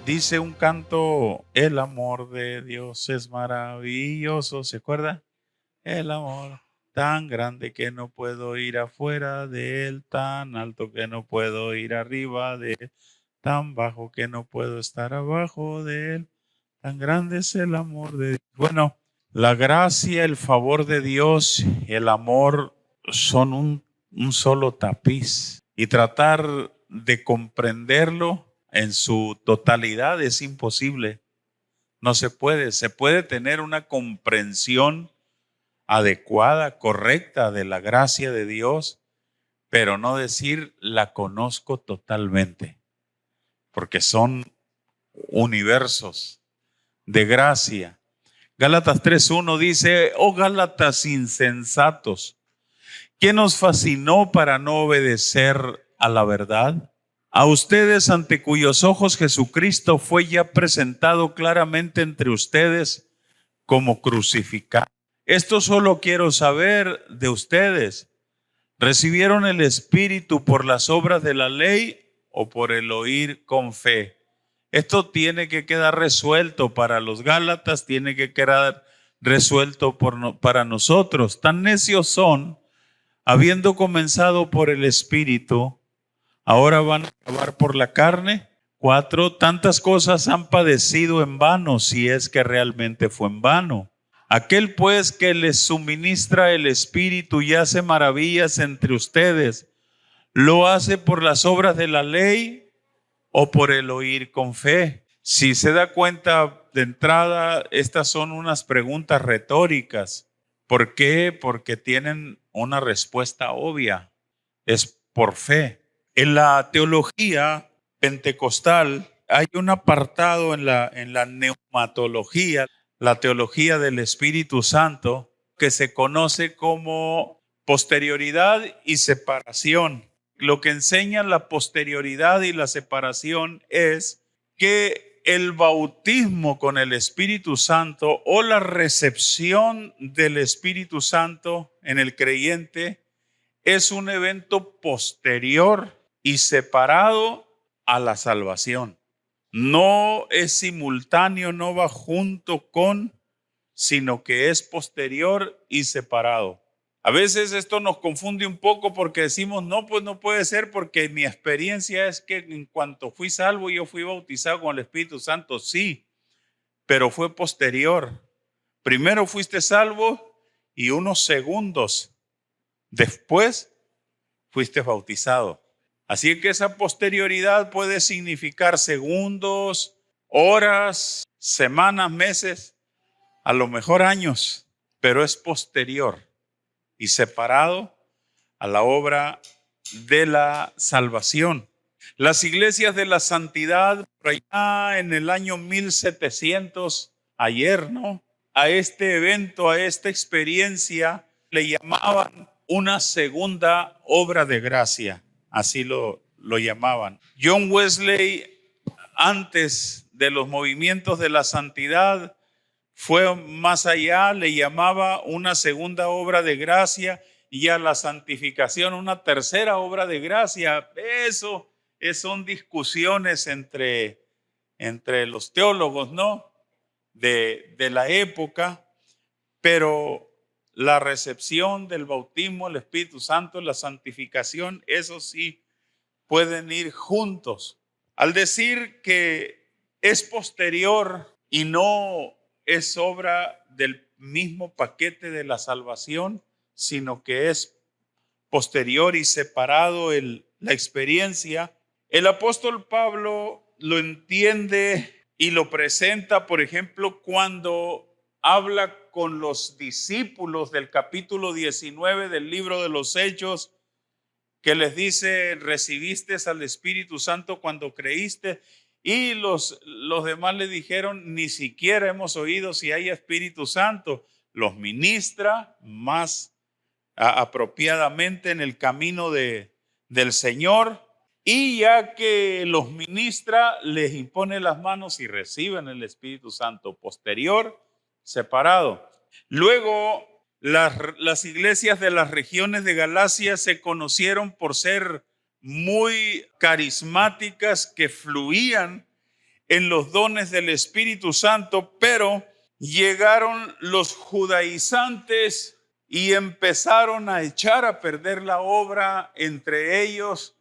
Dice un canto, el amor de Dios es maravilloso, ¿se acuerda? El amor tan grande que no puedo ir afuera de él, tan alto que no puedo ir arriba de él, tan bajo que no puedo estar abajo de él, tan grande es el amor de Dios. Bueno, la gracia, el favor de Dios, el amor son un solo tapiz y tratar de comprenderlo en su totalidad es imposible. No se puede. Se puede tener una comprensión adecuada, correcta de la gracia de Dios, pero no decir la conozco totalmente, porque son universos de gracia. Gálatas 3:1 dice, oh Gálatas insensatos, ¿quién os fascinó para no obedecer a la verdad? A ustedes ante cuyos ojos Jesucristo fue ya presentado claramente entre ustedes como crucificado. Esto solo quiero saber de ustedes. ¿Recibieron el Espíritu por las obras de la ley o por el oír con fe? Esto tiene que quedar resuelto para los Gálatas, tiene que quedar resuelto para nosotros. Tan necios son, habiendo comenzado por el Espíritu, ahora van a acabar por la carne. 4, tantas cosas han padecido en vano, si es que realmente fue en vano. Aquel pues que les suministra el Espíritu y hace maravillas entre ustedes, ¿lo hace por las obras de la ley o por el oír con fe? Si se da cuenta de entrada, estas son unas preguntas retóricas. ¿Por qué? Porque tienen una respuesta obvia. Es por fe. En la teología pentecostal hay un apartado en la neumatología, la teología del Espíritu Santo, que se conoce como posterioridad y separación. Lo que enseña la posterioridad y la separación es que el bautismo con el Espíritu Santo o la recepción del Espíritu Santo en el creyente es un evento posterior y separado a la salvación. No es simultáneo, no va junto con, sino que es posterior y separado. A veces esto nos confunde un poco porque decimos, no, pues no puede ser porque mi experiencia es que en cuanto fui salvo yo fui bautizado con el Espíritu Santo. Sí, pero fue posterior. Primero fuiste salvo y unos segundos después fuiste bautizado. Así que esa posterioridad puede significar segundos, horas, semanas, meses, a lo mejor años, pero es posterior y separado a la obra de la salvación. Las iglesias de la santidad, por allá en el año 1700, ayer, ¿no? A este evento, a esta experiencia, le llamaban una segunda obra de gracia. Así lo llamaban. John Wesley, antes de los movimientos de la santidad, fue más allá, le llamaba una segunda obra de gracia y a la santificación una tercera obra de gracia. Eso son discusiones entre los teólogos, ¿no? De la época, pero la recepción del bautismo, el Espíritu Santo, la santificación, eso sí, pueden ir juntos. Al decir que es posterior y no es obra del mismo paquete de la salvación, sino que es posterior y separado la experiencia, el apóstol Pablo lo entiende y lo presenta, por ejemplo, cuando habla con los discípulos del capítulo 19 del libro de los Hechos, que les dice, recibiste al Espíritu Santo cuando creíste, y los demás le dijeron, ni siquiera hemos oído si hay Espíritu Santo. Los ministra más apropiadamente en el camino del Señor, y ya que los ministra, les impone las manos y reciben el Espíritu Santo. Posterior, separado. Luego, las iglesias de las regiones de Galacia se conocieron por ser muy carismáticas, que fluían en los dones del Espíritu Santo, pero llegaron los judaizantes y empezaron a echar a perder la obra entre ellos.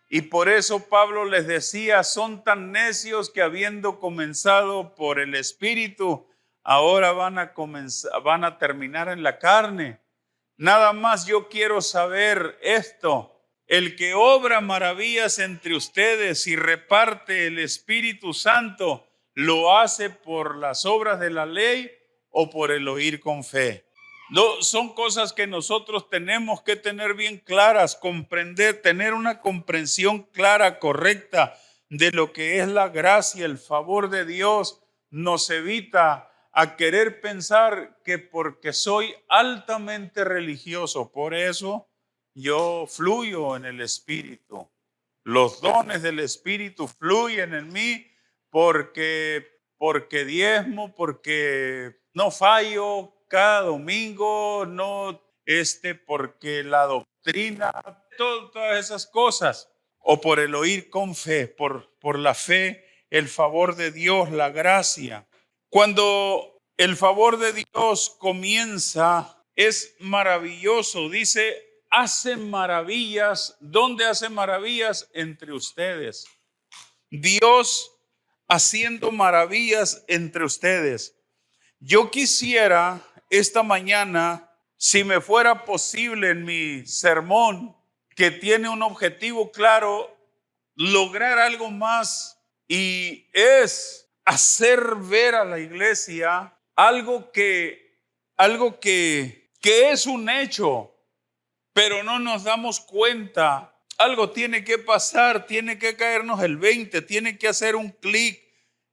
Y por eso Pablo les decía, son tan necios que habiendo comenzado por el Espíritu, ahora van a terminar en la carne. Nada más yo quiero saber esto. El que obra maravillas entre ustedes y reparte el Espíritu Santo, ¿lo hace por las obras de la ley o por el oír con fe? No, son cosas que nosotros tenemos que tener bien claras, comprender, tener una comprensión clara, correcta de lo que es la gracia, el favor de Dios. Nos evita a querer pensar que porque soy altamente religioso, por eso yo fluyo en el Espíritu. Los dones del Espíritu fluyen en mí porque diezmo, porque no fallo cada domingo, no porque la doctrina, todas esas cosas, o por el oír con fe, por la fe, el favor de Dios, la gracia. Cuando el favor de Dios comienza, es maravilloso. Dice, hace maravillas. ¿Dónde hace maravillas? Entre ustedes. Dios haciendo maravillas entre ustedes. Yo quisiera esta mañana, si me fuera posible en mi sermón, que tiene un objetivo claro, lograr algo más, y es hacer ver a la iglesia algo que es un hecho, pero no nos damos cuenta. Algo tiene que pasar, tiene que caernos el 20, tiene que hacer un clic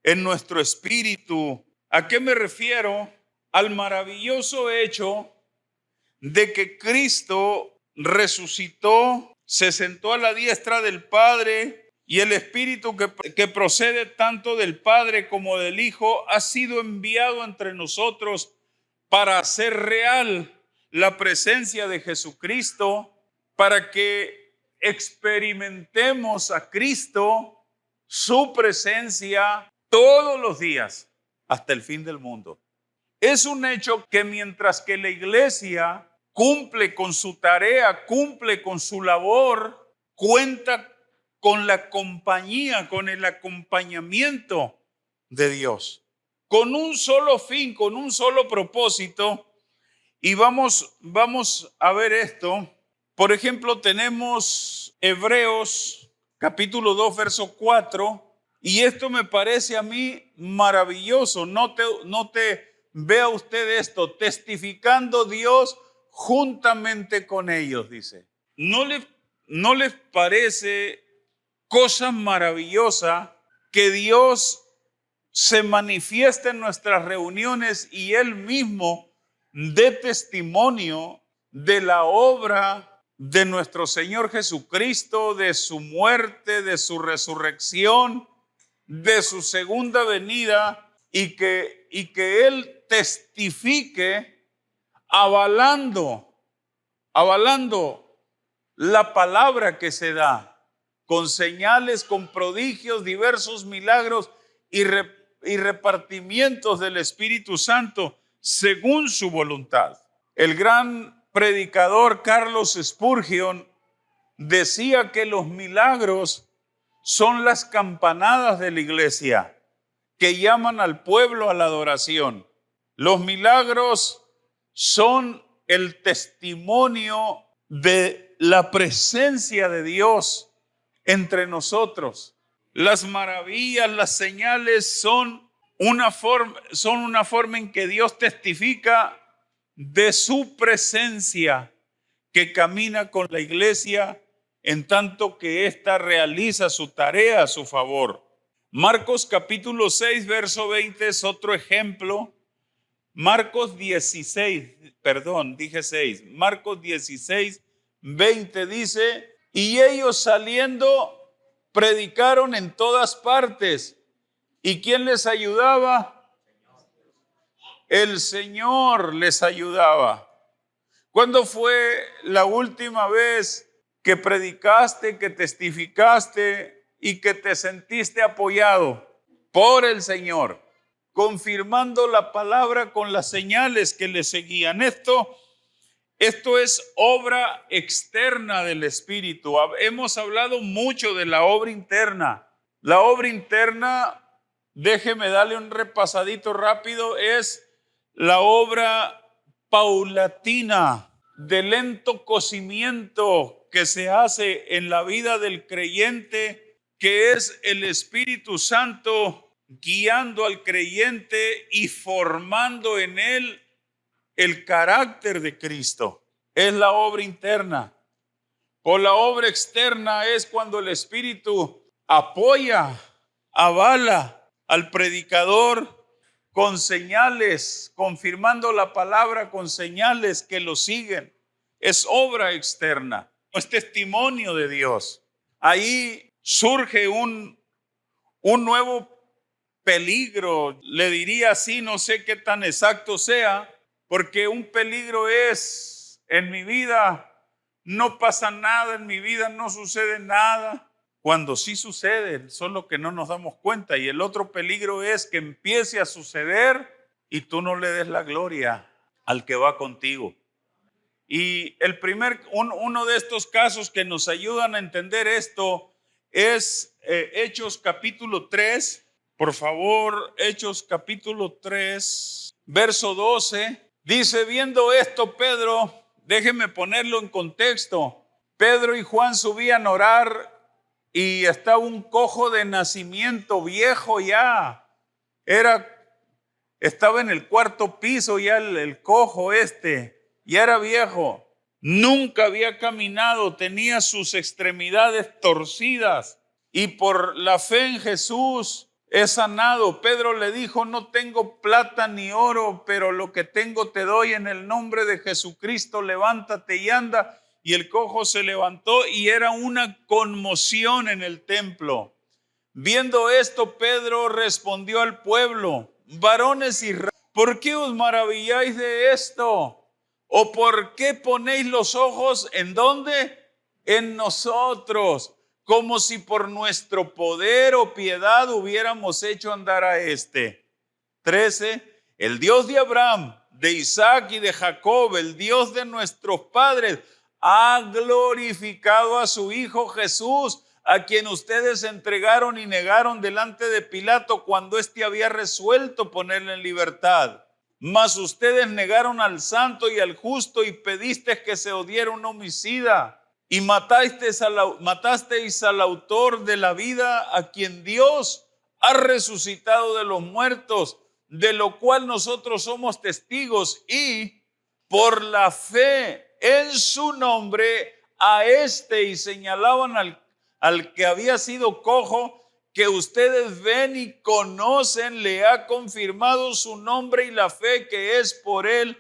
en nuestro espíritu. ¿A qué me refiero? Al maravilloso hecho de que Cristo resucitó, se sentó a la diestra del Padre, y el Espíritu que procede tanto del Padre como del Hijo ha sido enviado entre nosotros para hacer real la presencia de Jesucristo, para que experimentemos a Cristo, su presencia todos los días hasta el fin del mundo. Es un hecho que mientras que la iglesia cumple con su tarea, cumple con su labor, cuenta con la compañía, con el acompañamiento de Dios, con un solo fin, con un solo propósito. Y vamos a ver esto. Por ejemplo, tenemos Hebreos capítulo 2, verso 4, y esto me parece a mí maravilloso. Note, vea usted esto, testificando Dios juntamente con ellos, dice. ¿No les parece cosa maravillosa que Dios se manifiesta en nuestras reuniones y Él mismo dé testimonio de la obra de nuestro Señor Jesucristo, de su muerte, de su resurrección, de su segunda venida, y que Él testifique avalando la palabra que se da, con señales, con prodigios, diversos milagros y repartimientos del Espíritu Santo según su voluntad. El gran predicador Carlos Spurgeon decía que los milagros son las campanadas de la iglesia que llaman al pueblo a la adoración. Los milagros son el testimonio de la presencia de Dios entre nosotros. Las maravillas, las señales son una forma en que Dios testifica de su presencia, que camina con la iglesia en tanto que ésta realiza su tarea a su favor. Marcos capítulo 6, verso 20 es otro ejemplo. Marcos 16, Marcos 16, 20 dice, y ellos saliendo predicaron en todas partes. ¿Y quién les ayudaba? El Señor les ayudaba. ¿Cuándo fue la última vez que predicaste, que testificaste y que te sentiste apoyado? por el Señor, confirmando la palabra con las señales que le seguían. Esto es obra externa del Espíritu. Hemos hablado mucho de la obra interna. La obra interna, déjeme darle un repasadito rápido, es la obra paulatina, de lento cocimiento que se hace en la vida del creyente, que es el Espíritu Santo guiando al creyente y formando en él el carácter de Cristo. Es la obra interna. Por la obra externa es cuando el Espíritu apoya, avala al predicador con señales, confirmando la palabra con señales que lo siguen. Es obra externa, es testimonio de Dios. Ahí surge un nuevo peligro, le diría así, no sé qué tan exacto sea, porque un peligro es: en mi vida no pasa nada, en mi vida no sucede nada, cuando sí sucede, solo que no nos damos cuenta. Y el otro peligro es que empiece a suceder y tú no le des la gloria al que va contigo. Y uno de estos casos que nos ayudan a entender esto es Hechos capítulo 3. Por favor, Hechos capítulo 3, verso 12. Dice: viendo esto, Pedro, déjeme ponerlo en contexto. Pedro y Juan subían a orar y estaba un cojo de nacimiento, viejo ya. Estaba en el cuarto piso ya el cojo ya era viejo. Nunca había caminado, tenía sus extremidades torcidas y por la fe en Jesús es sanado. Pedro le dijo: no tengo plata ni oro, pero lo que tengo te doy. En el nombre de Jesucristo, levántate y anda. Y el cojo se levantó y era una conmoción en el templo. Viendo esto, Pedro respondió al pueblo: varones Israel, ¿por qué os maravilláis de esto? ¿O por qué ponéis los ojos en dónde? En nosotros, como si por nuestro poder o piedad hubiéramos hecho andar a 13. El Dios de Abraham, de Isaac y de Jacob, el Dios de nuestros padres, ha glorificado a su Hijo Jesús, a quien ustedes entregaron y negaron delante de Pilato cuando éste había resuelto ponerle en libertad. Mas ustedes negaron al santo y al justo y pedisteis que se os diera un homicida y matasteis al autor de la vida, a quien Dios ha resucitado de los muertos, de lo cual nosotros somos testigos, y por la fe en su nombre y señalaban al que había sido cojo, que ustedes ven y conocen, le ha confirmado su nombre, y la fe que es por él,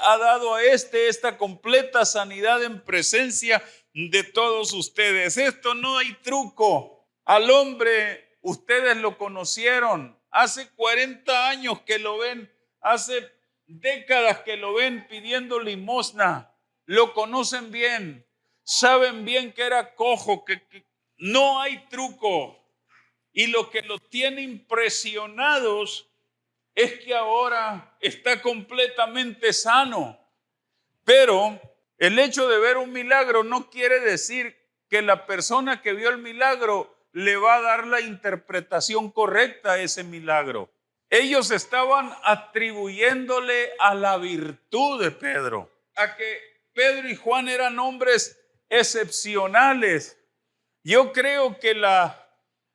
ha dado a esta completa sanidad en presencia de todos ustedes. Esto no hay truco. Al hombre ustedes lo conocieron, hace 40 años que lo ven, hace décadas que lo ven pidiendo limosna, lo conocen bien, saben bien que era cojo, que no hay truco. Y lo que los tiene impresionados es que ahora está completamente sano. Pero el hecho de ver un milagro no quiere decir que la persona que vio el milagro le va a dar la interpretación correcta a ese milagro. Ellos estaban atribuyéndole a la virtud de Pedro, a que Pedro y Juan eran hombres excepcionales. Yo creo que la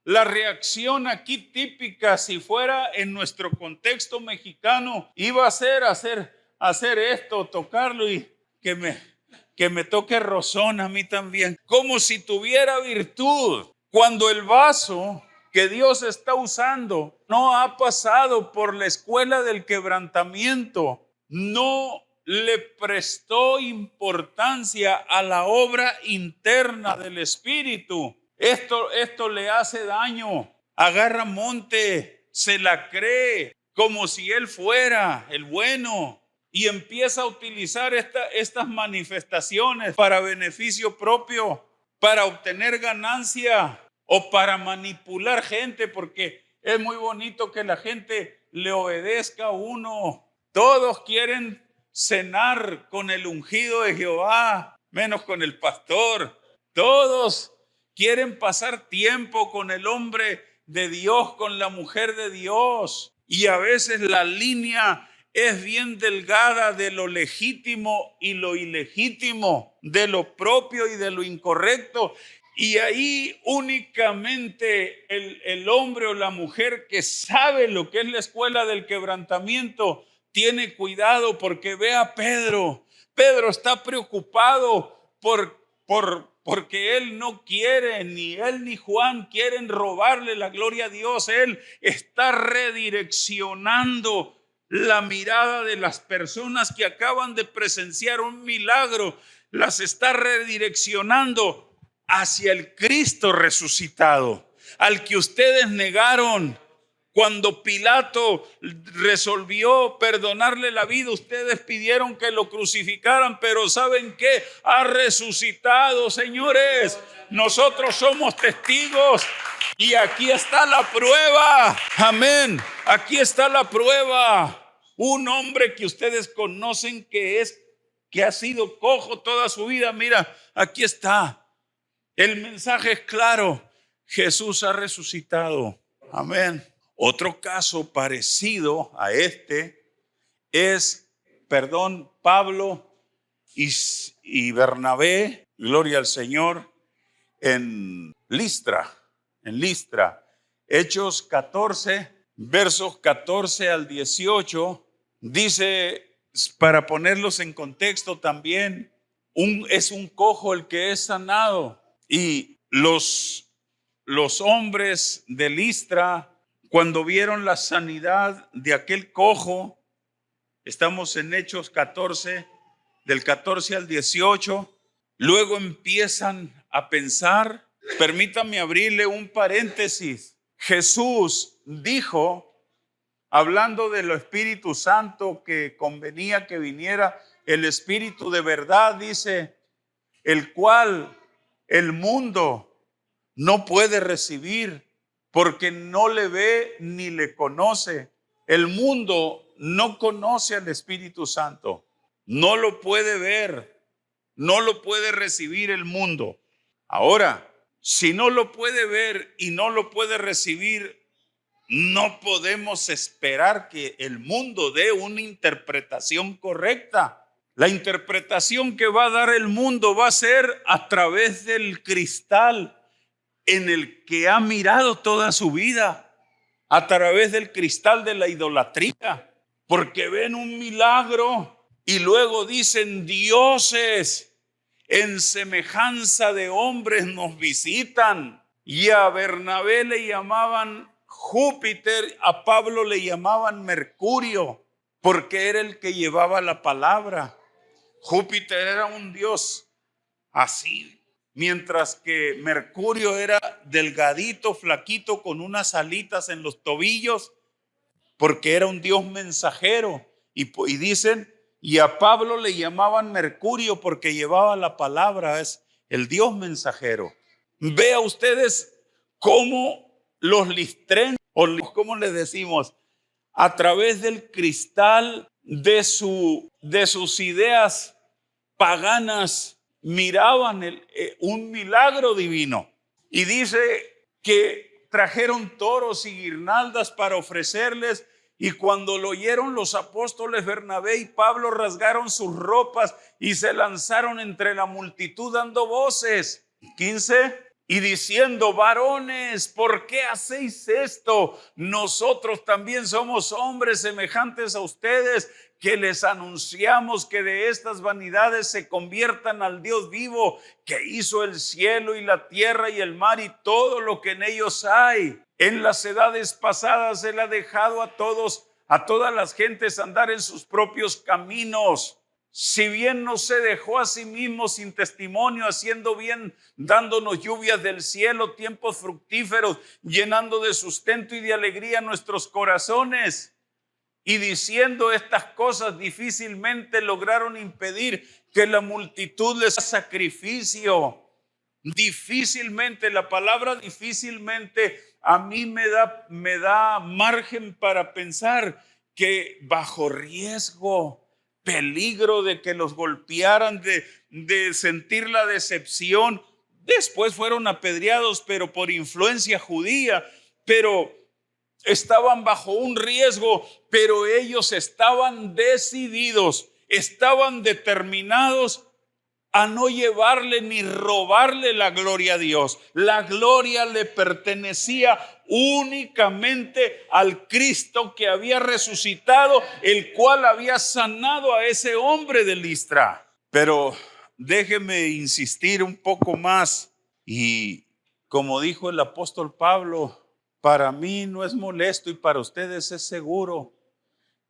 reacción aquí típica, si fuera en nuestro contexto mexicano, iba a ser hacer esto, tocarlo y que me toque rozón a mí también, como si tuviera virtud, cuando el vaso que Dios está usando no ha pasado por la escuela del quebrantamiento, no le prestó importancia a la obra interna del Espíritu. Esto le hace daño. Agarra monte, se la cree como si él fuera el bueno y empieza a utilizar estas manifestaciones para beneficio propio, para obtener ganancia. o para manipular gente, porque es muy bonito que la gente le obedezca a uno. Todos quieren cenar con el ungido de Jehová, menos con el pastor. Todos quieren pasar tiempo con el hombre de Dios, con la mujer de Dios. Y a veces la línea es bien delgada de lo legítimo y lo ilegítimo, de lo propio y de lo incorrecto. Y ahí únicamente el hombre o la mujer que sabe lo que es la escuela del quebrantamiento tiene cuidado, porque ve a Pedro. Pedro está preocupado porque él no quiere, ni él ni Juan quieren robarle la gloria a Dios. Él está redireccionando la mirada de las personas que acaban de presenciar un milagro. Las está redireccionando hacia el Cristo resucitado, al que ustedes negaron. Cuando Pilato resolvió perdonarle la vida, ustedes pidieron que lo crucificaran, pero ¿saben qué? Ha resucitado, señores. Nosotros somos testigos y aquí está la prueba. Amén. Aquí está la prueba. Un hombre que ustedes conocen que ha sido cojo toda su vida. Mira, aquí está. El mensaje es claro. Jesús ha resucitado. Amén. Otro caso parecido a este es, Pablo y Bernabé, gloria al Señor, en Listra. Hechos 14, versos 14 al 18, dice, para ponerlos en contexto también, es un cojo el que es sanado. Y los hombres de Listra, cuando vieron la sanidad de aquel cojo, estamos en Hechos 14, del 14 al 18, luego empiezan a pensar, permítame abrirle un paréntesis. Jesús dijo, hablando del Espíritu Santo, que convenía que viniera el Espíritu de verdad, dice, el cual el mundo no puede recibir, porque no le ve ni le conoce. El mundo no conoce al Espíritu Santo, no lo puede ver, no lo puede recibir el mundo. Ahora, si no lo puede ver y no lo puede recibir, no podemos esperar que el mundo dé una interpretación correcta. La interpretación que va a dar el mundo va a ser a través del cristal en el que ha mirado toda su vida, a través del cristal de la idolatría, porque ven un milagro y luego dicen, dioses en semejanza de hombres nos visitan. Y a Bernabé le llamaban Júpiter, a Pablo le llamaban Mercurio, porque era el que llevaba la palabra. Júpiter era un dios así, mientras que Mercurio era delgadito, flaquito, con unas alitas en los tobillos, porque era un dios mensajero. Y dicen, y a Pablo le llamaban Mercurio porque llevaba la palabra, es el dios mensajero. Vea ustedes cómo los listrenses, o como les decimos, a través del cristal de sus ideas paganas, miraban un milagro divino. Y dice que trajeron toros y guirnaldas para ofrecerles, y cuando lo oyeron los apóstoles Bernabé y Pablo rasgaron sus ropas y se lanzaron entre la multitud dando voces. 15. Y diciendo, varones, ¿por qué hacéis esto? Nosotros también somos hombres semejantes a ustedes, que les anunciamos que de estas vanidades se conviertan al Dios vivo, que hizo el cielo y la tierra y el mar y todo lo que en ellos hay. En las edades pasadas Él ha dejado a todas las gentes andar en sus propios caminos. Si bien no se dejó a sí mismo sin testimonio, haciendo bien, dándonos lluvias del cielo, tiempos fructíferos, llenando de sustento y de alegría nuestros corazones. Y diciendo estas cosas, difícilmente lograron impedir que la multitud les haga sacrificio. Difícilmente, la palabra difícilmente a mí me da margen para pensar que bajo riesgo, peligro de que los golpearan, de sentir la decepción. Después fueron apedreados, pero por influencia judía, pero estaban bajo un riesgo, pero ellos estaban decididos, estaban determinados a no llevarle ni robarle la gloria a Dios. La gloria le pertenecía únicamente al Cristo que había resucitado, el cual había sanado a ese hombre de Listra. Pero déjeme insistir un poco más, y como dijo el apóstol Pablo, para mí no es molesto y para ustedes es seguro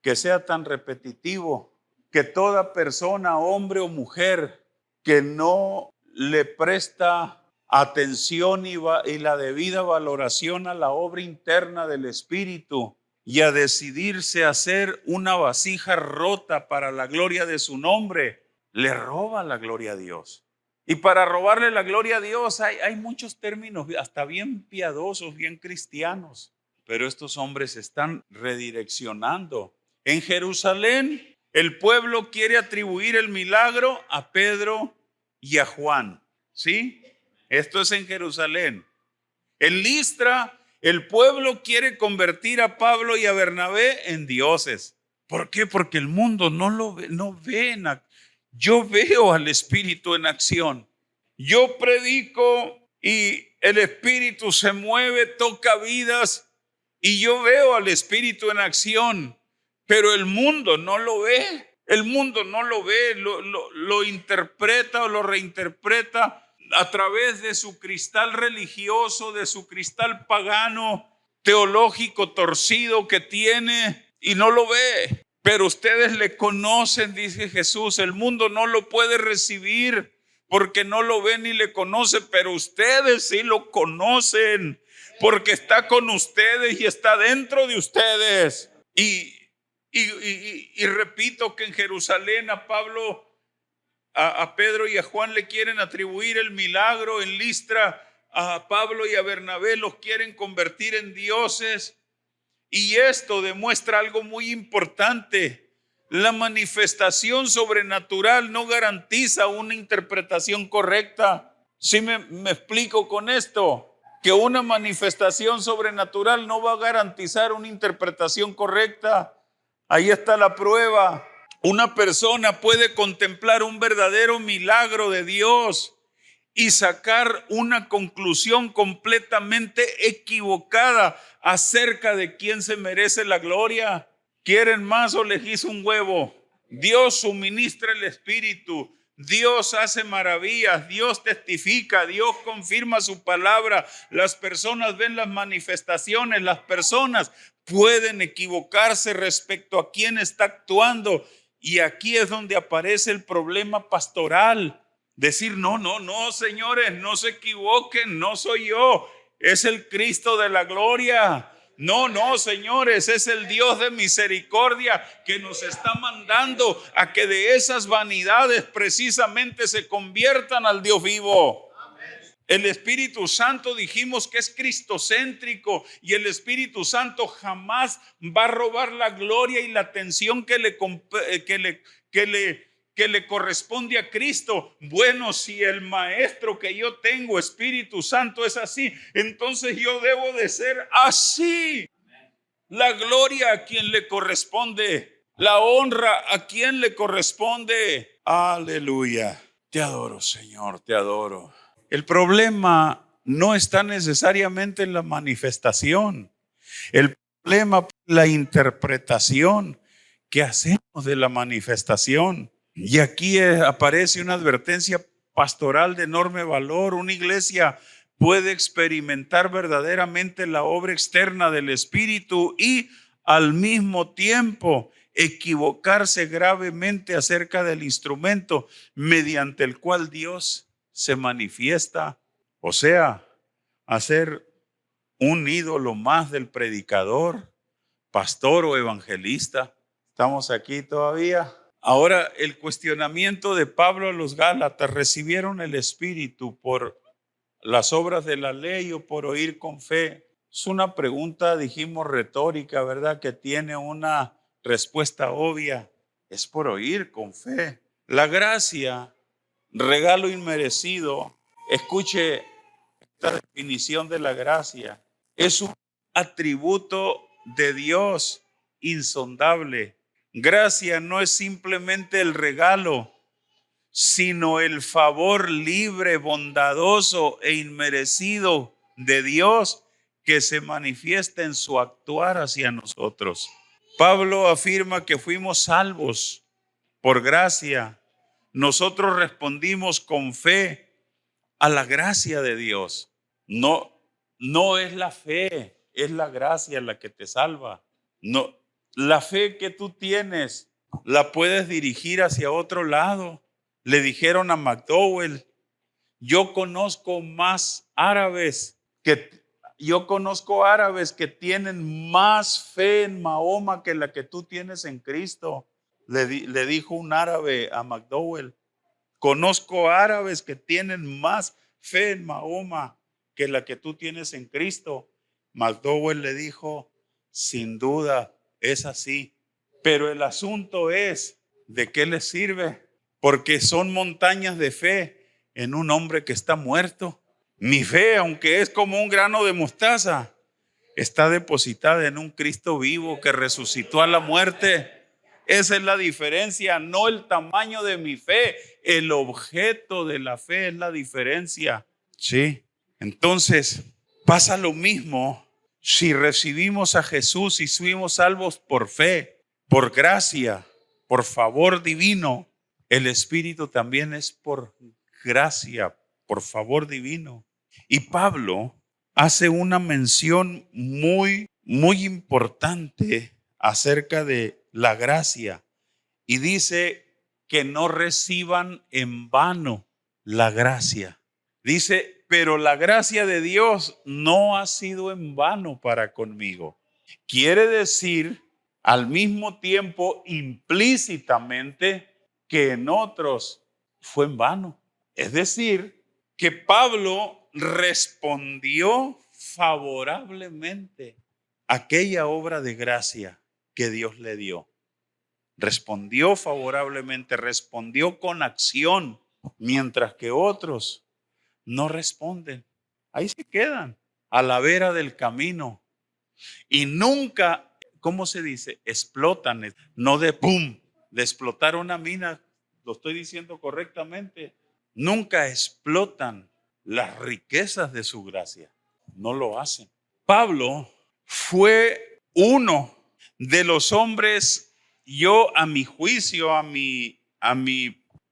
que sea tan repetitivo, que toda persona, hombre o mujer, que no le presta atención y la debida valoración a la obra interna del Espíritu y a decidirse a hacer una vasija rota para la gloria de su nombre, le roba la gloria a Dios. Y para robarle la gloria a Dios hay muchos términos, hasta bien piadosos, bien cristianos. Pero estos hombres están redireccionando. En Jerusalén, el pueblo quiere atribuir el milagro a Pedro y a Juan. ¿Sí? Esto es en Jerusalén. En Listra, el pueblo quiere convertir a Pablo y a Bernabé en dioses. ¿Por qué? Porque el mundo no lo ve, no ve. Yo veo al Espíritu en acción. Yo predico y el Espíritu se mueve, toca vidas, y yo veo al Espíritu en acción, pero el mundo no lo ve. El mundo no lo ve, lo interpreta o lo reinterpreta a través de su cristal religioso, de su cristal pagano, teológico torcido que tiene, y no lo ve. Pero ustedes le conocen, dice Jesús. El mundo no lo puede recibir porque no lo ve ni le conoce, pero ustedes sí lo conocen porque está con ustedes y está dentro de ustedes. Y repito que en Jerusalén a Pablo, a Pedro y a Juan le quieren atribuir el milagro. En Listra a Pablo y a Bernabé los quieren convertir en dioses. Y esto demuestra algo muy importante. La manifestación sobrenatural no garantiza una interpretación correcta. ¿Sí me explico con esto? Que una manifestación sobrenatural no va a garantizar una interpretación correcta. Ahí está la prueba. Una persona puede contemplar un verdadero milagro de Dios y sacar una conclusión completamente equivocada acerca de quién se merece la gloria. ¿Quieren más o les hizo un huevo? Dios suministra el Espíritu. Dios hace maravillas, Dios testifica, Dios confirma su palabra. Las personas ven las manifestaciones, las personas pueden equivocarse respecto a quién está actuando. Y aquí es donde aparece el problema pastoral. Decir, no, señores, no se equivoquen, no soy yo, es el Cristo de la gloria. No, señores, es el Dios de misericordia que nos está mandando a que de esas vanidades precisamente se conviertan al Dios vivo. El Espíritu Santo dijimos que es cristocéntrico, y el Espíritu Santo jamás va a robar la gloria y la atención que le corresponde a Cristo. Bueno, si el maestro que yo tengo, Espíritu Santo, es así, entonces yo debo de ser así. La gloria a quien le corresponde, la honra a quien le corresponde. Aleluya. Te adoro, Señor, te adoro. El problema no está necesariamente en la manifestación. El problema es la interpretación que hacemos de la manifestación. Y aquí aparece una advertencia pastoral de enorme valor. Una iglesia puede experimentar verdaderamente la obra externa del Espíritu y al mismo tiempo equivocarse gravemente acerca del instrumento mediante el cual Dios se manifiesta. O sea, hacer un ídolo más del predicador, pastor o evangelista. ¿Estamos aquí todavía? Ahora, el cuestionamiento de Pablo a los Gálatas: ¿recibieron el Espíritu por las obras de la ley o por oír con fe? Es una pregunta, dijimos, retórica, ¿verdad? Que tiene una respuesta obvia. Es por oír con fe. La gracia, regalo inmerecido. Escuche esta definición de la gracia. Es un atributo de Dios insondable. Gracia no es simplemente el regalo, sino el favor libre, bondadoso e inmerecido de Dios que se manifiesta en su actuar hacia nosotros. Pablo afirma que fuimos salvos por gracia. Nosotros respondimos con fe a la gracia de Dios. No es la fe, es la gracia la que te salva. No, la fe que tú tienes la puedes dirigir hacia otro lado. Le dijeron a McDowell, yo conozco árabes que tienen más fe en Mahoma que la que tú tienes en Cristo. Le dijo un árabe a McDowell, conozco árabes que tienen más fe en Mahoma que la que tú tienes en Cristo. McDowell le dijo, sin duda es así, pero el asunto es, ¿de qué les sirve? Porque son montañas de fe en un hombre que está muerto. Mi fe, aunque es como un grano de mostaza, está depositada en un Cristo vivo que resucitó a la muerte. Esa es la diferencia, no el tamaño de mi fe, el objeto de la fe es la diferencia. Sí, entonces pasa lo mismo si recibimos a Jesús y fuimos salvos por fe, por gracia, por favor divino. El Espíritu también es por gracia, por favor divino. Y Pablo hace una mención muy importante acerca de la gracia y dice que no reciban en vano la gracia. Dice, pero la gracia de Dios no ha sido en vano para conmigo. Quiere decir al mismo tiempo implícitamente que en otros fue en vano. Es decir, que Pablo respondió favorablemente a aquella obra de gracia que Dios le dio. Respondió favorablemente, respondió con acción, mientras que otros no responden. Ahí se quedan a la vera del camino y nunca, ¿cómo se dice? Explotan, no de pum, de explotar una mina, lo estoy diciendo correctamente. Nunca explotan las riquezas de su gracia. No lo hacen. Pablo fue uno de los hombres, yo a mi juicio, a mi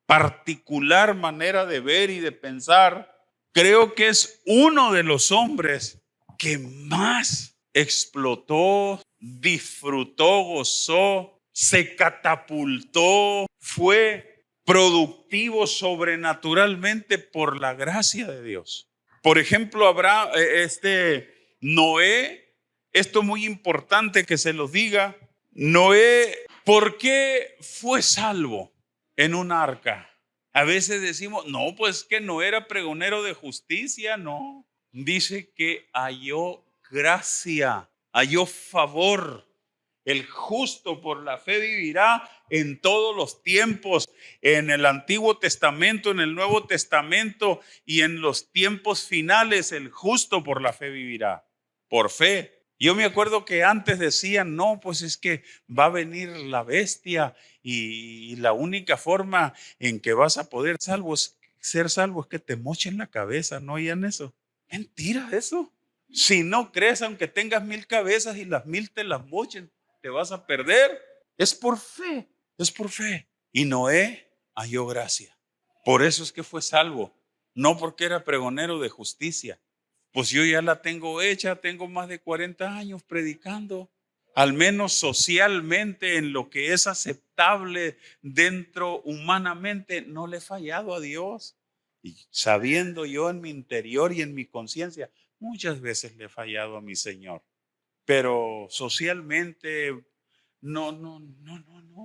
particular manera de ver y de pensar, creo que es uno de los hombres que más explotó, disfrutó, gozó, se catapultó, fue productivo sobrenaturalmente por la gracia de Dios. Por ejemplo, Noé, esto es muy importante que se los diga. Noé, ¿por qué fue salvo en un arca? A veces decimos, no, pues que no era pregonero de justicia, no. Dice que halló gracia, halló favor. El justo por la fe vivirá en todos los tiempos, en el Antiguo Testamento, en el Nuevo Testamento y en los tiempos finales. El justo por la fe vivirá, por fe. Yo me acuerdo que antes decían, no, pues es que va a venir la bestia y la única forma en que vas a poder ser salvo es que te mochen la cabeza. ¿No oían eso? Mentira eso. Si no crees, aunque tengas 1000 cabezas y las 1000 te las mochen, te vas a perder. Es por fe, es por fe. Y Noé halló gracia. Por eso es que fue salvo, no porque era pregonero de justicia. Pues yo ya la tengo hecha, tengo más de 40 años predicando, al menos socialmente en lo que es aceptable dentro humanamente, no le he fallado a Dios. Y sabiendo yo en mi interior y en mi conciencia, muchas veces le he fallado a mi Señor. Pero socialmente, no,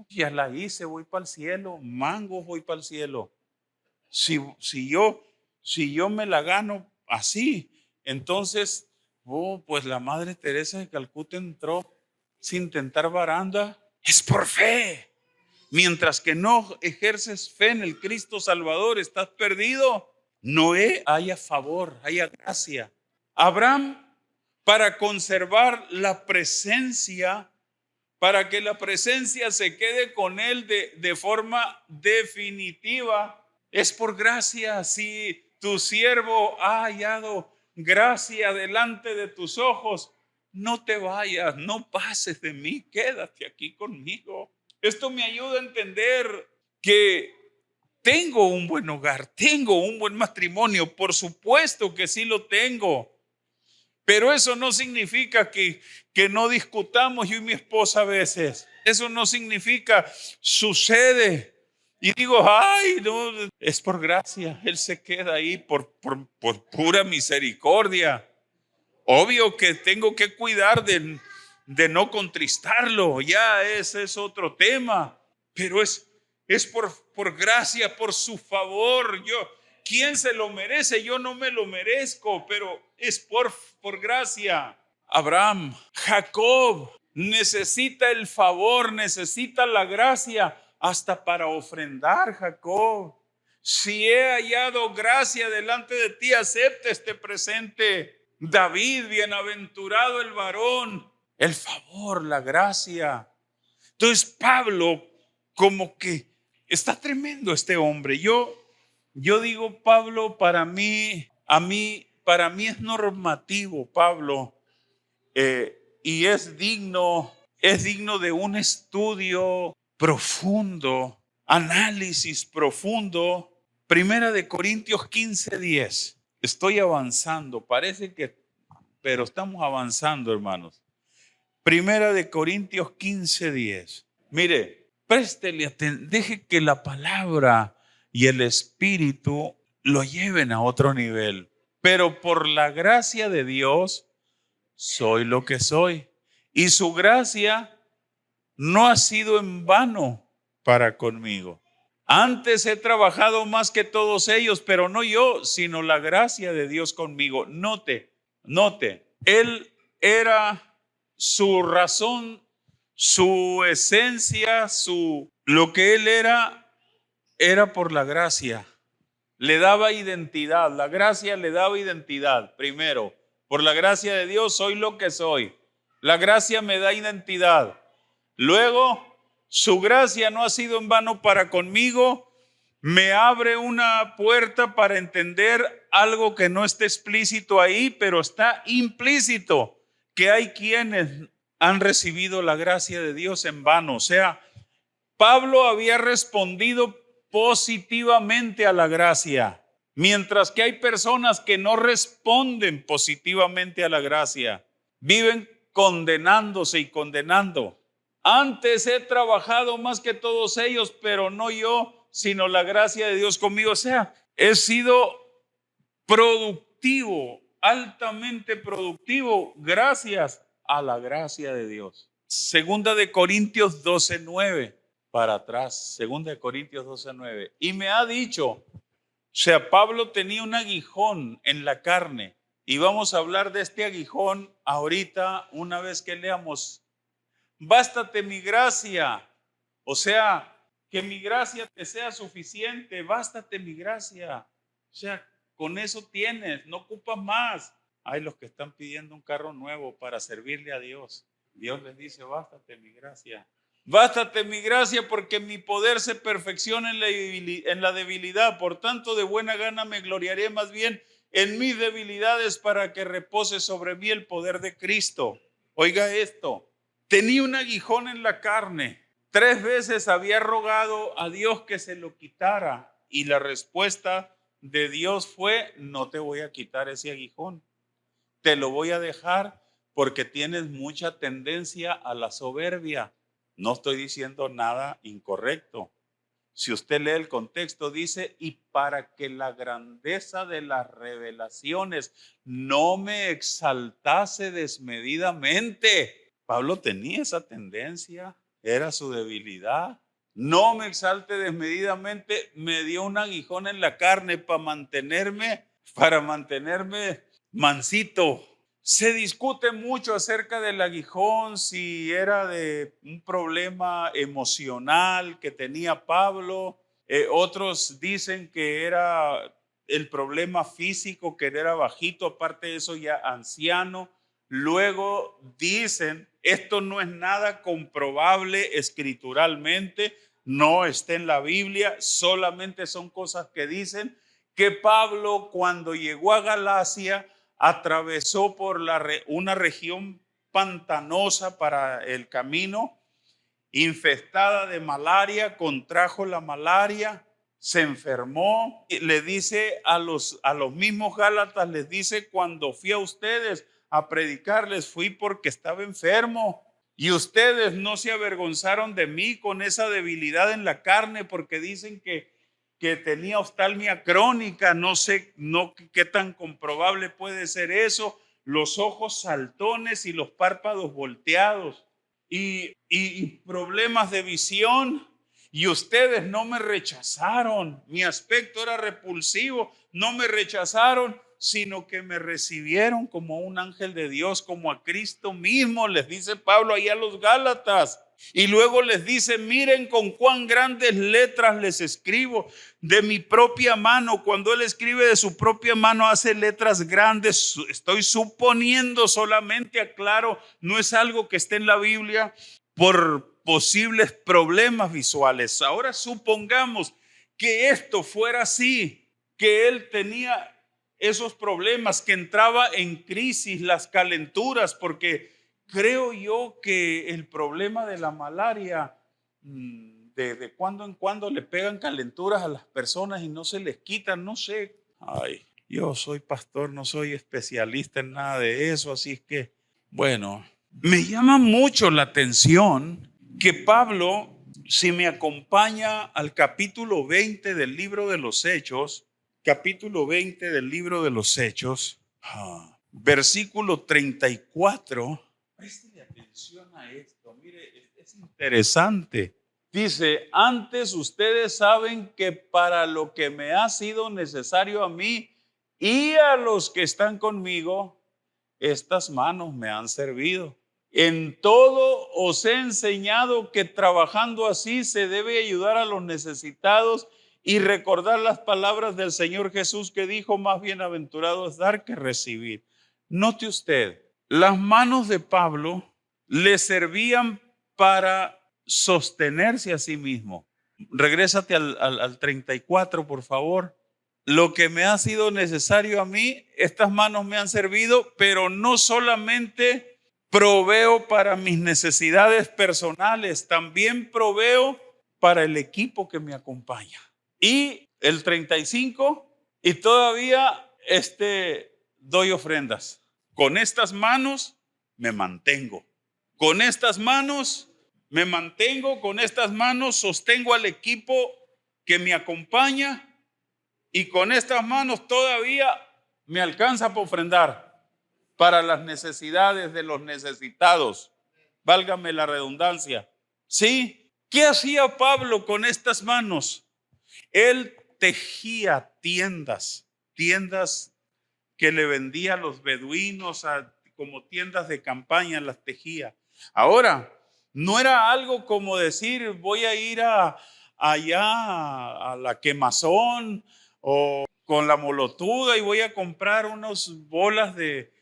ya la hice, voy para el cielo, mangos voy para el cielo. Si yo me la gano, así. Entonces, pues la Madre Teresa de Calcuta entró sin tentar baranda. Es por fe. Mientras que no ejerces fe en el Cristo Salvador, estás perdido. Noé, haya favor, haya gracia. Abraham, para conservar la presencia, para que la presencia se quede con él de forma definitiva, es por gracia. Si tu siervo ha hallado gracia delante de tus ojos, no te vayas, no pases de mí, quédate aquí conmigo. Esto me ayuda a entender que tengo un buen hogar, tengo un buen matrimonio, por supuesto que sí lo tengo. Pero eso no significa que no discutamos yo y mi esposa a veces. Eso no significa, sucede. Y digo, ay, no, es por gracia. Él se queda ahí por pura misericordia. Obvio que tengo que cuidar de no contristarlo. Ya ese es otro tema. Pero es por gracia, por su favor. ¿Quién se lo merece? Yo no me lo merezco, pero es por gracia. Abraham, Jacob necesita el favor, necesita la gracia hasta para ofrendar, Jacob. Si he hallado gracia delante de ti, acepta este presente. David, bienaventurado el varón, el favor, la gracia. Entonces Pablo, como que está tremendo este hombre. Yo digo, Pablo, para mí es normativo, Pablo, y es digno de un estudio profundo, análisis profundo. Primera de Corintios 15:10. Estoy avanzando, pero estamos avanzando, hermanos. Primera de Corintios 15:10. Mire, préstele atención, deje que la palabra y el Espíritu lo lleven a otro nivel. Pero por la gracia de Dios soy lo que soy. Y su gracia no ha sido en vano para conmigo. Antes he trabajado más que todos ellos, pero no yo, sino la gracia de Dios conmigo. Note, él era su razón, su esencia, lo que él era por la gracia. Le daba identidad, la gracia le daba identidad. Primero, por la gracia de Dios soy lo que soy. La gracia me da identidad. Luego, su gracia no ha sido en vano para conmigo. Me abre una puerta para entender algo que no está explícito ahí, pero está implícito, que hay quienes han recibido la gracia de Dios en vano. O sea, Pablo había respondido positivamente a la gracia, mientras que hay personas que no responden positivamente a la gracia, viven condenándose y condenando. Antes he trabajado más que todos ellos, pero no yo, sino la gracia de Dios conmigo. O sea, he sido productivo, altamente productivo, gracias a la gracia de Dios. Segunda de Corintios 12:9, para atrás, Segunda de Corintios 12:9. Y me ha dicho, o sea, Pablo tenía un aguijón en la carne. Y vamos a hablar de este aguijón ahorita, una vez que leamos. Bástate mi gracia, o sea, que mi gracia te sea suficiente. Bástate mi gracia, o sea, con eso tienes, no ocupas más. Hay los que están pidiendo un carro nuevo para servirle a Dios. Dios les dice, bástate mi gracia. Bástate mi gracia, porque mi poder se perfecciona en la debilidad. Por tanto, de buena gana me gloriaré más bien en mis debilidades, para que repose sobre mí el poder de Cristo. Oiga esto. Tenía un aguijón en la carne. 3 veces había rogado a Dios que se lo quitara, y la respuesta de Dios fue: no te voy a quitar ese aguijón, te lo voy a dejar porque tienes mucha tendencia a la soberbia. No estoy diciendo nada incorrecto. Si usted lee el contexto, dice: y para que la grandeza de las revelaciones no me exaltase desmedidamente. Pablo tenía esa tendencia, era su debilidad. No me exalte desmedidamente, me dio un aguijón en la carne para mantenerme para mantenerme mansito. Se discute mucho acerca del aguijón, si era de un problema emocional que tenía Pablo. Otros dicen que era el problema físico, que era bajito, aparte de eso ya anciano. Luego dicen, esto no es nada comprobable escrituralmente, no está en la Biblia, solamente son cosas que dicen, que Pablo cuando llegó a Galacia atravesó por una región pantanosa para el camino, infestada de malaria, contrajo la malaria, se enfermó. Y le dice a los mismos Gálatas, les dice, cuando fui a ustedes a predicarles, fui porque estaba enfermo. Y ustedes no se avergonzaron de mí con esa debilidad en la carne, porque dicen que tenía oftalmia crónica. No sé qué tan comprobable puede ser eso. Los ojos saltones y los párpados volteados. Y problemas de visión. Y ustedes no me rechazaron. Mi aspecto era repulsivo. No me rechazaron, sino que me recibieron como un ángel de Dios, como a Cristo mismo, les dice Pablo ahí a los Gálatas. Y luego les dice, miren con cuán grandes letras les escribo de mi propia mano. Cuando él escribe de su propia mano, hace letras grandes. Estoy suponiendo solamente, aclaro, no es algo que esté en la Biblia, por posibles problemas visuales. Ahora supongamos que esto fuera así, que él tenía esos problemas, que entraba en crisis, las calenturas, porque creo yo que el problema de la malaria, de cuando en cuando le pegan calenturas a las personas y no se les quitan, no sé. Ay, yo soy pastor, no soy especialista en nada de eso, así es que, bueno, me llama mucho la atención que Pablo, si me acompaña al capítulo 20 del libro de los Hechos, capítulo 20 del libro de los Hechos, versículo 34, préstele atención a esto, mire, es interesante. Dice, antes ustedes saben que para lo que me ha sido necesario a mí y a los que están conmigo, estas manos me han servido. En todo os he enseñado que trabajando así se debe ayudar a los necesitados y recordar las palabras del Señor Jesús, que dijo, más bienaventurado es dar que recibir. Note usted, las manos de Pablo le servían para sostenerse a sí mismo. Regrésate al 34, por favor. Lo que me ha sido necesario a mí, estas manos me han servido, pero no solamente proveo para mis necesidades personales, también proveo para el equipo que me acompaña. Y el 35, y todavía doy ofrendas. Con estas manos me mantengo. Con estas manos me mantengo, con estas manos sostengo al equipo que me acompaña, y con estas manos todavía me alcanza para ofrendar para las necesidades de los necesitados. Válgame la redundancia. ¿Sí? ¿Qué hacía Pablo con estas manos? Él tejía tiendas que le vendía a los beduinos, como tiendas de campaña, las tejía. Ahora, no era algo como decir, voy a ir allá a la Quemazón o con la Molotuda y voy a comprar unas bolas de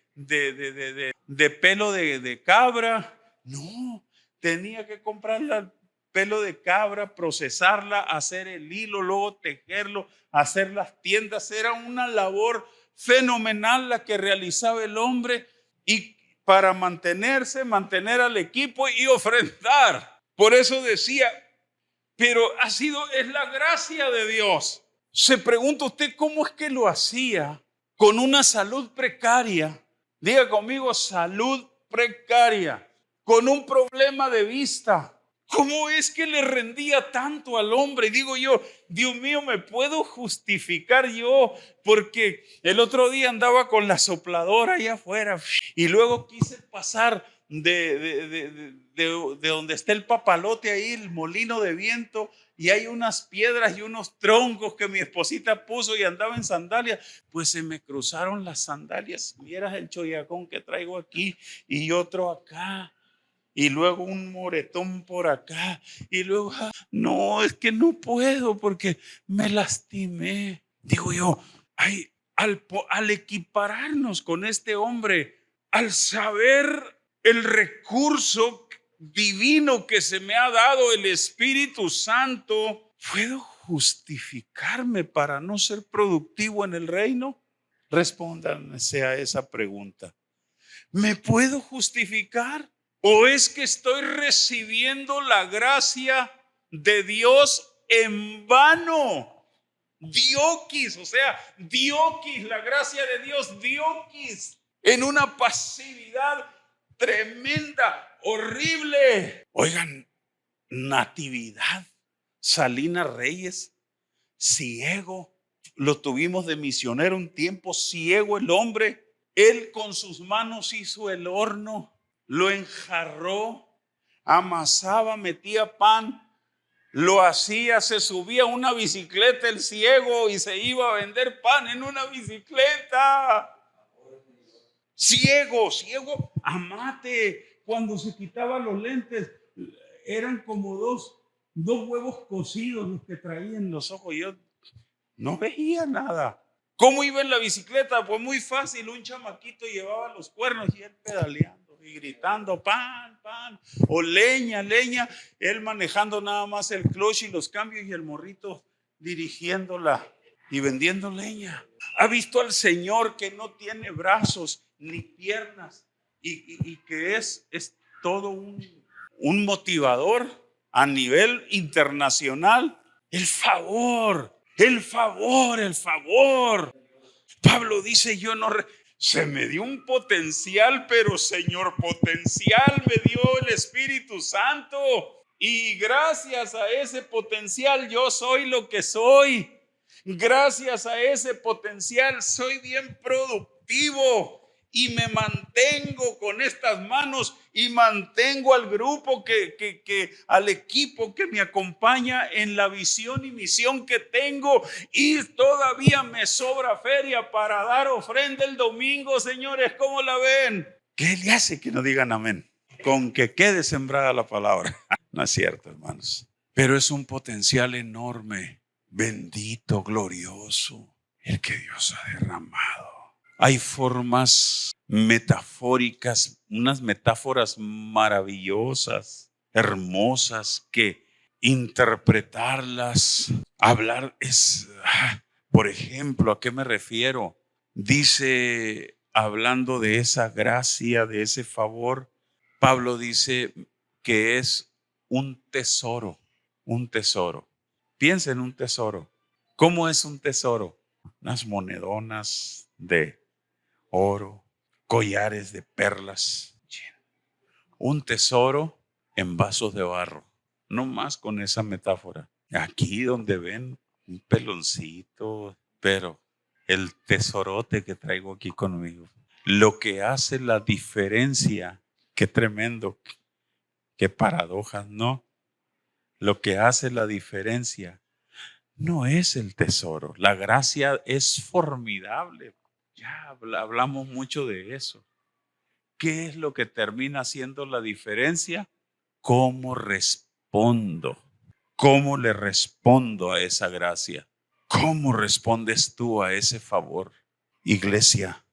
pelo de cabra. No, tenía que comprarla pelo de cabra, procesarla, hacer el hilo, luego tejerlo, hacer las tiendas. Era una labor fenomenal la que realizaba el hombre, y para mantener al equipo y ofrendar. Por eso decía, pero es la gracia de Dios. Se pregunta usted cómo es que lo hacía con una salud precaria. Diga conmigo, salud precaria, con un problema de vista. ¿Cómo es que le rendía tanto al hombre? Digo yo, Dios mío, ¿me puedo justificar yo? Porque el otro día andaba con la sopladora allá afuera y luego quise pasar de donde está el papalote ahí, el molino de viento, y hay unas piedras y unos troncos que mi esposita puso y andaba en sandalias. Pues se me cruzaron las sandalias. Vieras el choyacón que traigo aquí y otro acá. Y luego un moretón por acá. Y luego, no, es que no puedo porque me lastimé. Digo yo, ay, al equipararnos con este hombre, al saber el recurso divino que se me ha dado, el Espíritu Santo, ¿puedo justificarme para no ser productivo en el reino? Respóndanse a esa pregunta. ¿Me puedo justificar? ¿O es que estoy recibiendo la gracia de Dios en vano? Dioquis, o sea, dioquis, la gracia de Dios, dioquis, en una pasividad tremenda, horrible. Oigan, Natividad, Salinas Reyes, ciego, lo tuvimos de misionero un tiempo, ciego el hombre. Él con sus manos hizo el horno, lo enjarró, amasaba, metía pan, lo hacía, se subía a una bicicleta el ciego y se iba a vender pan en una bicicleta. Ciego, amate. Cuando se quitaba los lentes, eran como dos huevos cocidos los que traía en los ojos. Yo no veía nada. ¿Cómo iba en la bicicleta? Pues muy fácil, un chamaquito llevaba los cuernos y él pedaleando y gritando pan, pan, o leña, leña, él manejando nada más el clutch y los cambios y el morrito dirigiéndola y vendiendo leña. ¿Ha visto al Señor que no tiene brazos ni piernas y que es todo un motivador a nivel internacional? El favor. Pablo dice, se me dio un potencial, pero Señor, potencial me dio el Espíritu Santo. Y gracias a ese potencial yo soy lo que soy. Gracias a ese potencial soy bien productivo. Y me mantengo con estas manos y mantengo al grupo al equipo que me acompaña en la visión y misión que tengo, y todavía me sobra feria para dar ofrenda el domingo, señores. ¿Cómo la ven? ¿Qué le hace que no digan amén? Con que quede sembrada la palabra. No es cierto, hermanos. Pero es un potencial enorme, bendito, glorioso, el que Dios ha derramado. Hay formas metafóricas, unas metáforas maravillosas, hermosas, que interpretarlas, hablar es, por ejemplo, ¿a qué me refiero? Dice, hablando de esa gracia, de ese favor, Pablo dice que es un tesoro, un tesoro. Piensa en un tesoro. ¿Cómo es un tesoro? Unas monedonas de oro, collares de perlas, un tesoro en vasos de barro. No más con esa metáfora. Aquí donde ven un peloncito, pero el tesorote que traigo aquí conmigo, lo que hace la diferencia, qué tremendo, qué paradojas, ¿no? Lo que hace la diferencia no es el tesoro. La gracia es formidable. Ya hablamos mucho de eso. ¿Qué es lo que termina haciendo la diferencia? ¿Cómo respondo? ¿Cómo le respondo a esa gracia? ¿Cómo respondes tú a ese favor? Iglesia,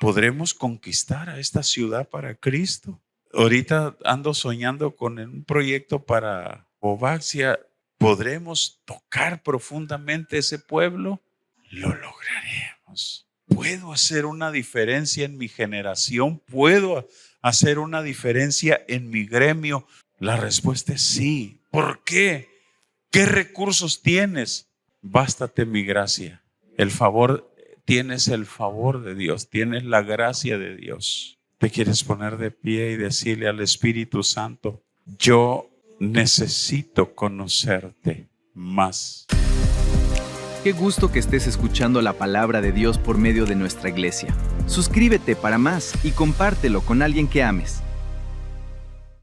¿podremos conquistar a esta ciudad para Cristo? Ahorita ando soñando con un proyecto para Ovaxia. ¿Podremos tocar profundamente ese pueblo? Lo lograremos. ¿Puedo hacer una diferencia en mi generación? ¿Puedo hacer una diferencia en mi gremio? La respuesta es sí. ¿Por qué? ¿Qué recursos tienes? Bástate mi gracia. Tienes el favor de Dios, tienes la gracia de Dios. Te quieres poner de pie y decirle al Espíritu Santo, yo necesito conocerte más. Qué gusto que estés escuchando la palabra de Dios por medio de nuestra iglesia. Suscríbete para más y compártelo con alguien que ames.